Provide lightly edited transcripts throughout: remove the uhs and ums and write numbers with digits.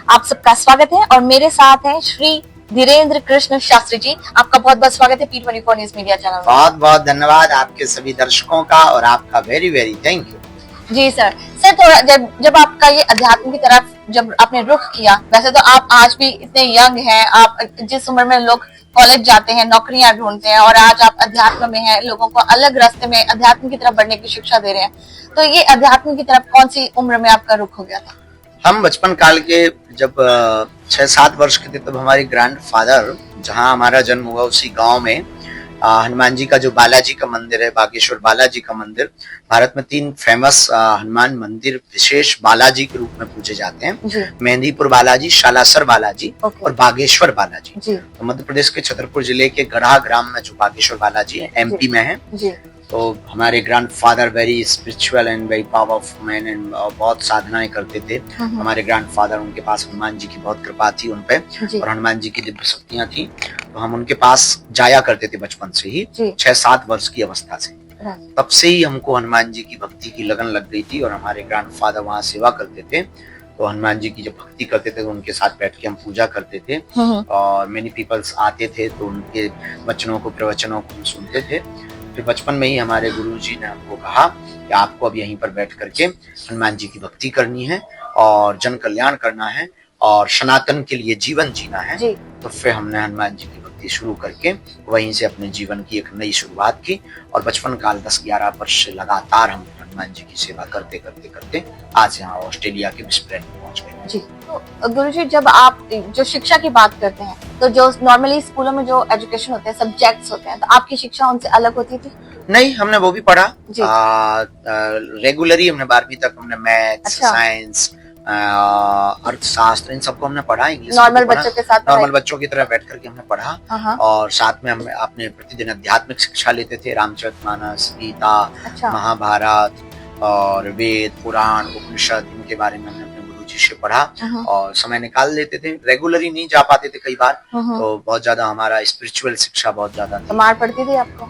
आप सबका स्वागत है और मेरे साथ हैं श्री धीरेन्द्र कृष्ण शास्त्री जी। आपका बहुत बहुत स्वागत है P24 न्यूज मीडिया चैनल में। बहुत बहुत धन्यवाद आपके सभी दर्शकों का और आपका वेरी वेरी थैंक यू। जी सर। थोड़ा जब आपका ये अध्यात्म की तरफ जब आपने रुख किया, वैसे तो आप आज भी इतने यंग हैं, आप जिस उम्र में लोग कॉलेज जाते हैं, नौकरियां ढूंढते हैं, और आज आप अध्यात्म में हैं, लोगों को अलग रास्ते में अध्यात्म की तरफ बढ़ने की शिक्षा दे रहे हैं। तो ये अध्यात्म की तरफ कौन सी उम्र में आपका रुख हो गया था? हम बचपन काल के जब 6-7 वर्ष के थे तब हमारे ग्रैंडफादर, जहाँ हमारा जन्म हुआ उसी गांव में हनुमान जी का जो बालाजी का मंदिर है, बागेश्वर बालाजी का मंदिर, भारत में 3 फेमस हनुमान मंदिर विशेष बालाजी के रूप में पूजे जाते हैं। मेहंदीपुर बालाजी, शालासर बालाजी और बागेश्वर बालाजी। तो मध्य प्रदेश के छतरपुर जिले के गढ़ा ग्राम में जो बागेश्वर बालाजी है, MP में है। तो हमारे grandfather very spiritual and very powerful man and बहुत साधनाएं करते थे। हमारे ग्रैंडफादर, उनके पास हनुमान जी की बहुत कृपा थी उन पे और हनुमान जी की दिव्य शक्तियां थी। तो हम उनके पास जाया करते थे बचपन से ही, 6-7 वर्ष की अवस्था से। तब से ही हमको हनुमान जी की भक्ति की लगन लग गई थी और हमारे ग्रैंडफादर वहाँ सेवा करते थे। तो हनुमान जी की जब भक्ति करते थे तो उनके साथ बैठ के हम पूजा करते थे और मेनी पीपल्स आते थे तो उनके वचनों को, प्रवचनों को हम सुनते थे। फिर बचपन में ही हमारे गुरुजी ने हमको कहा कि आपको अब यहीं पर बैठ करके हनुमान जी की भक्ति करनी है और जन कल्याण करना है और सनातन के लिए जीवन जीना है। तो फिर हमने हनुमान जी की भक्ति शुरू करके वहीं से अपने जीवन की एक नई शुरुआत की और बचपन काल 10-11 वर्ष से लगातार हम हनुमान जी की सेवा करते करते करते आज यहाँ ऑस्ट्रेलिया के ब्रिस्बेन में पहुंच गए। जी, तो गुरुजी, जब आप जो शिक्षा की बात करते हैं तो जो नॉर्मली स्कूलों में जो एजुकेशन होते हैं, सब्जेक्ट्स होते हैं, तो आपकी शिक्षा उनसे अलग होती थी? नहीं, हमने वो भी पढ़ा रेगुलरली। हमने 12वीं तक हमने मैथ्स, साइंस, अर्थशास्त्र, इन सबको हमने पढ़ा। इंग्लिश नॉर्मल बच्चों के साथ, नॉर्मल बच्चों की तरह बैठ करके हमने पढ़ा और साथ में हम अपने प्रतिदिन आध्यात्मिक शिक्षा लेते थे। रामचरितमानस, गीता, महाभारत और वेद, पुराण, उपनिषद, इनके बारे में हमने अपने गुरुजी से पढ़ा और समय निकाल लेते थे। रेगुलरली नहीं जा पाते थे कई बार, तो बहुत ज्यादा हमारा स्पिरिचुअल शिक्षा बहुत ज्यादा थी। मार पड़ती थी आपको?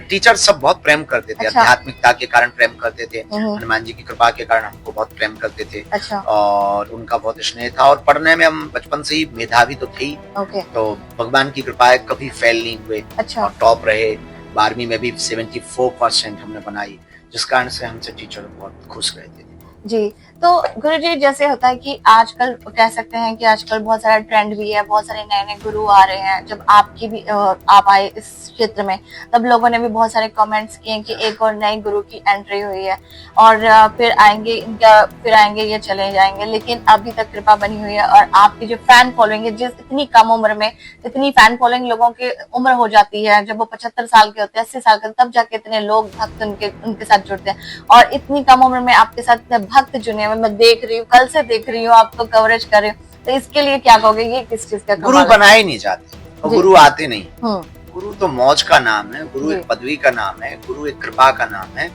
टीचर सब बहुत प्रेम करते थे। आध्यात्मिकता के कारण प्रेम करते थे, हनुमान जी की कृपा के कारण हमको बहुत प्रेम करते थे और उनका बहुत स्नेह था। और पढ़ने में हम बचपन से ही मेधावी तो थे ही, तो भगवान की कृपा है कभी फेल नहीं हुए और टॉप रहे। 12वीं में भी 74% हमने बनाई, जिस कारण से हमसे टीचर बहुत खुश रहते थे। जी, तो गुरुजी, जैसे होता है कि आजकल कह सकते हैं कि आजकल बहुत सारा ट्रेंड भी है, बहुत सारे नए नए गुरु आ रहे हैं। जब आपकी भी आप आए इस क्षेत्र में, तब लोगों ने भी बहुत सारे कमेंट्स किए कि एक और नए गुरु की एंट्री हुई है और फिर आएंगे ये चले जाएंगे, लेकिन अभी तक कृपा बनी हुई है। और आपकी जो फैन फॉलोइंग है, जिस इतनी कम उम्र में इतनी फैन फॉलोइंग लोगों की उम्र हो जाती है, जब वो 75 साल के होते हैं, 80 साल के, तब जाके इतने लोग भक्त उनके साथ जुड़ते हैं। और इतनी कम उम्र में आपके साथ भक्त जुड़े हुए मैं देख रही हूँ, कल से देख रही हूँ, आपको कवरेज कर रही हूँ, तो इसके लिए क्या कहोगे? ये किस चीज का? गुरु बनाए नहीं जाते और गुरु आते नहीं। गुरु तो मौज का नाम है, गुरु एक पदवी का नाम है, गुरु एक कृपा का नाम है।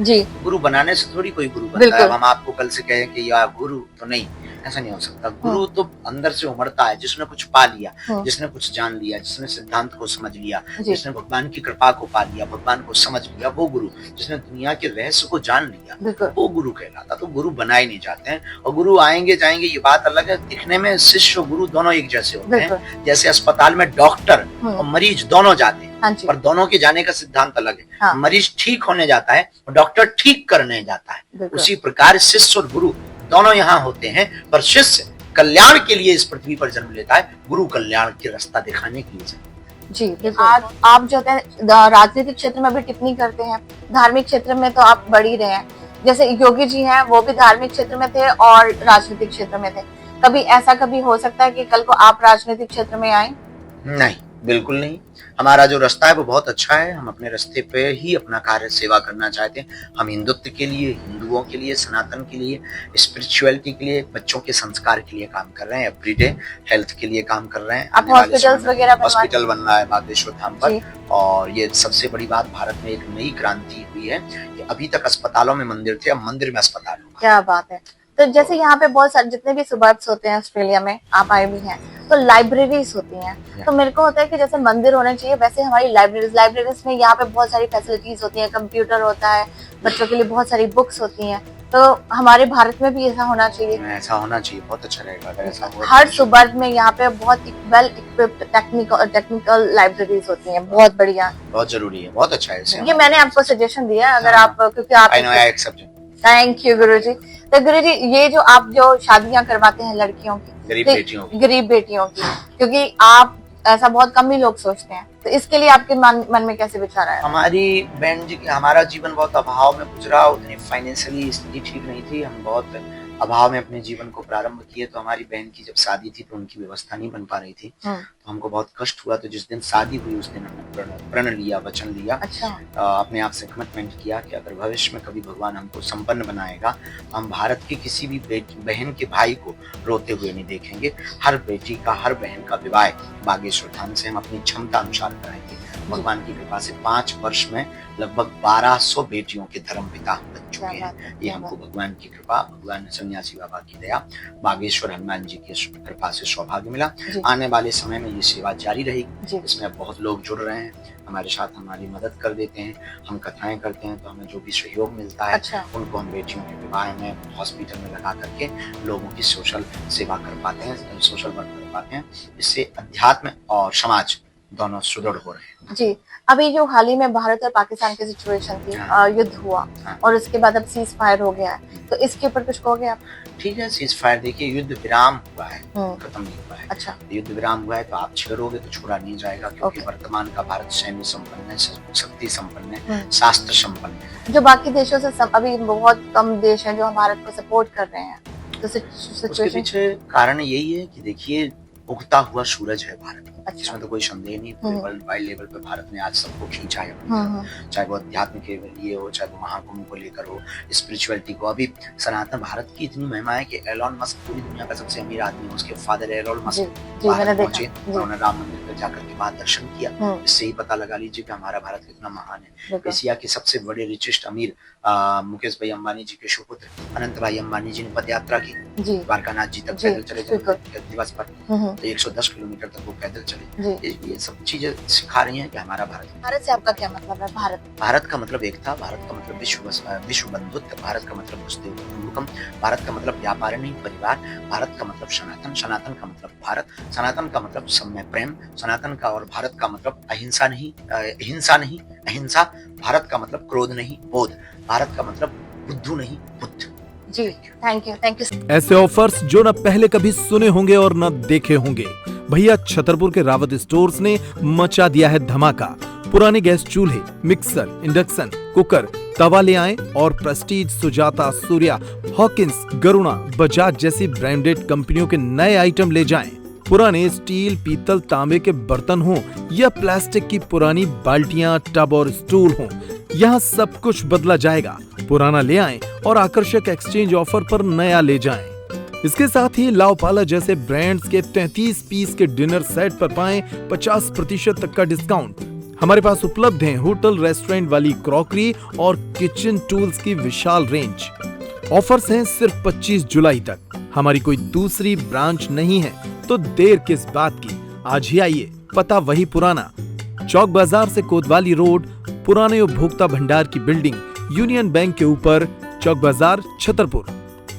गुरु बनाने से थोड़ी कोई गुरु बनता है। हम आपको कल से कहें कि यार गुरु, तो नहीं, ऐसा नहीं हो सकता। गुरु तो अंदर से उमड़ता है, जिसने कुछ पा लिया, जिसने कुछ जान लिया, जिसने सिद्धांत को समझ लिया, जिसने भगवान की कृपा को पा लिया, भगवान को समझ लिया, वो गुरु। जिसने दुनिया के रहस्य को जान लिया, वो गुरु कहलाता। तो गुरु बनाए नहीं जाते हैं और गुरु आएंगे जाएंगे, ये बात अलग है। दिखने में शिष्य और गुरु दोनों एक जैसे होते हैं। जैसे अस्पताल में डॉक्टर और मरीज दोनों जाते हैं, पर दोनों के जाने का सिद्धांत अलग है। मरीज ठीक होने जाता है और डॉक्टर ठीक करने जाता है। उसी प्रकार शिष्य और गुरु दोनों यहाँ होते हैं, पर शिष्य कल्याण के लिए इस पृथ्वी पर जन्म लेता है, गुरु कल्याण के रास्ता दिखाने के लिए। जी, आज आप जो है राजनीतिक क्षेत्र में भी टिप्पणी करते हैं, धार्मिक क्षेत्र में तो आप बढ़ ही रहे हैं। जैसे योगी जी हैं, वो भी धार्मिक क्षेत्र में थे और राजनीतिक क्षेत्र में थे। कभी ऐसा हो सकता है कि कल को आप राजनीतिक क्षेत्र में आए? नहीं, बिल्कुल नहीं। हमारा जो रास्ता है वो बहुत अच्छा है। हम अपने रास्ते पे ही अपना कार्य सेवा करना चाहते हैं। हम हिंदुत्व के लिए, हिंदुओं के लिए, सनातन के लिए, स्पिरिचुअलिटी के लिए, बच्चों के संस्कार के लिए काम कर रहे हैं। एवरीडे हेल्थ के लिए काम कर रहे हैं। हॉस्पिटल बन रहा है बागेश्वर धाम पर। और ये सबसे बड़ी बात, भारत में एक नई क्रांति हुई है कि अभी तक अस्पतालों में मंदिर थे, अब मंदिर में अस्पताल। क्या बात है। तो जैसे यहाँ पे बहुत सारे जितने भी सुबर्ब्स होते हैं ऑस्ट्रेलिया में, आप आए भी हैं, तो लाइब्रेरीज होती हैं। तो मेरे को होता है कि जैसे मंदिर होने चाहिए, वैसे हमारी लाइब्रेरीज में यहाँ पे बहुत सारी फैसिलिटीज होती हैं। कंप्यूटर होता है, बच्चों के लिए बहुत सारी बुक्स होती हैं। तो हमारे भारत में भी ऐसा होना चाहिए। ऐसा होना चाहिए, बहुत अच्छा रहेगा अगर ऐसा हुआ। हर सुबर्ग में यहाँ पे बहुत वेल इक्विप्ड टेक्निकल लाइब्रेरीज होती हैं, बहुत बढ़िया, बहुत जरूरी है, बहुत अच्छा है। ये मैंने आपको सजेशन दिया है, अगर आप, क्योंकि आप, I know, I accept it. Thank you Guruji. तो गुरुजी, ये जो आप जो शादियां करवाते हैं लड़कियों की, गरीब बेटियों की, क्योंकि आप ऐसा बहुत कम ही लोग सोचते हैं, तो इसके लिए आपके मन में कैसे विचार आया? हमारी बहन जी, हमारा जीवन बहुत अभाव में गुजरा, उतनी फाइनेंशियली स्थिति ठीक नहीं थी, हम बहुत अभाव में अपने जीवन को प्रारंभ किए। तो हमारी बहन की जब शादी थी तो उनकी व्यवस्था नहीं बन पा रही थी, तो हमको बहुत कष्ट हुआ। तो जिस दिन शादी हुई उस दिन हमने प्रण लिया, वचन लिया, अच्छा। अपने आप से कमिटमेंट किया कि अगर भविष्य में कभी भगवान हमको संपन्न बनाएगा, हम भारत की किसी भी बहन के भाई को रोते हुए नहीं देखेंगे। हर बेटी का, हर बहन का विवाह बागेश्वर धाम से हम अपनी क्षमता अनुसार कराएंगे। भगवान की कृपा से 5 वर्ष में लगभग 1200 बेटियों के धर्म पिता बन चुके हैं। ये हमको भगवान की कृपा, भगवान सन्यासी बाबा की दया, बागेश्वर हनुमान जी की कृपा से सौभाग्य मिला। आने वाले समय में ये सेवा जारी रहेगी। इसमें बहुत लोग जुड़ रहे हैं, हमारे साथ हमारी मदद कर देते हैं, हम कथाएं करते हैं, तो हमें जो भी सहयोग मिलता है, अच्छा, उनको हम बेटियों के विवाह में, हॉस्पिटल में लगा करके लोगों की सोशल सेवा कर पाते हैं, सोशल वर्क कर पाते हैं। इससे अध्यात्म और समाज दोनों सुदृढ़ हो रहे हैं। जी, अभी जो हाल ही में भारत और पाकिस्तान की सिचुएशन थी, युद्ध हुआ, और उसके बाद अब सीज फायर हो गया है, तो इसके ऊपर कुछ कहोगे आप? ठीक है, सीज फायर, देखिए युद्ध विराम हुआ है, खत्म नहीं हुआ है। अच्छा, युद्ध विराम हुआ है तो आप छेड़ोगे तो छोड़ा नहीं जाएगा, क्योंकि वर्तमान का भारत सैन्य संपन्न है, शक्ति संपन्न है, शास्त्र संपन्न है। जो बाकी देशों से अभी बहुत कम देश हैं जो भारत को सपोर्ट कर रहे हैं, तो उसके पीछे कारण यही है कि देखिए, उगता हुआ सूरज है भारत। अच्छा। इसमें तो कोई संदेह नहीं। वर्ल्ड वाइड लेवल पे भारत ने आज सबको खींचा है, चाहे वो अध्यात्म के लिए हो, चाहे वो महाकुंभ को लेकर हो, स्पिरिचुअलिटी को। अभी सनातन भारत की इतनी महिमा है कि एलोन मस्क पूरी दुनिया का सबसे अमीर आदमी, उसके फादर एलोन मस्क पहुंचे, उन्होंने राम मंदिर पर जाकर के बाद दर्शन किया। इससे ही पता लगा लीजिए कि हमारा भारत कितना महान है। एशिया के सबसे बड़े रिचेस्ट अमीर मुकेश भाई अंबानी जी के सुपुत्र अनंत भाई अंबानी जी ने पद यात्रा की, द्वारकानाथ जी तक पैदल चले दिवस पर, 110 किलोमीटर तक वो पैदल चले। ये सब चीजें सिखा रही हैं कि हमारा भारत से आपका क्या मतलब है? भारत का मतलब एकता, भारत का मतलब विश्व बंधुत्व, भारत का मतलब भारत का मतलब व्यापार नहीं परिवार, भारत का मतलब सनातन, सनातन का मतलब भारत, सनातन का मतलब सब में प्रेम, सनातन का और भारत का मतलब अहिंसा नहीं, हिंसा नहीं, अहिंसा, भारत का मतलब क्रोध नहीं, बोध, भारत का मतलब बुद्धू नहीं, बुद्ध। जी, थैंक यू। ऐसे ऑफर्स जो न पहले कभी सुने होंगे और न देखे होंगे, भैया छतरपुर के रावत स्टोर्स ने मचा दिया है धमाका। पुराने गैस चूल्हे, मिक्सर, इंडक्शन, कुकर, तवा ले आएं और प्रेस्टीज, सुजाता, सूर्या, हॉकिंस, गरुणा, बजाज जैसी ब्रांडेड कंपनियों के नए आइटम ले जाएं। पुराने स्टील, पीतल, तांबे के बर्तन हों या प्लास्टिक की पुरानी बाल्टियां, टब और स्टूल हों, यहाँ सब कुछ बदला जाएगा। पुराना ले आएं और आकर्षक एक्सचेंज ऑफर पर नया ले जाएं। इसके साथ ही लाओपाला जैसे ब्रांड्स के 33 पीस के डिनर सेट पर पाएं 50% तक का डिस्काउंट। हमारे पास उपलब्ध हैं होटल रेस्टोरेंट वाली क्रॉकरी और किचन टूल्स की विशाल रेंज। ऑफर्स हैं सिर्फ 25 जुलाई तक। हमारी कोई दूसरी ब्रांच नहीं है, तो देर किस बात की, आज ही आइए। पता वही पुराना, चौक बाजार से कोतवाली रोड, पुराने उपभोक्ता भंडार की बिल्डिंग, यूनियन बैंक के ऊपर, चौक बाजार, छतरपुर।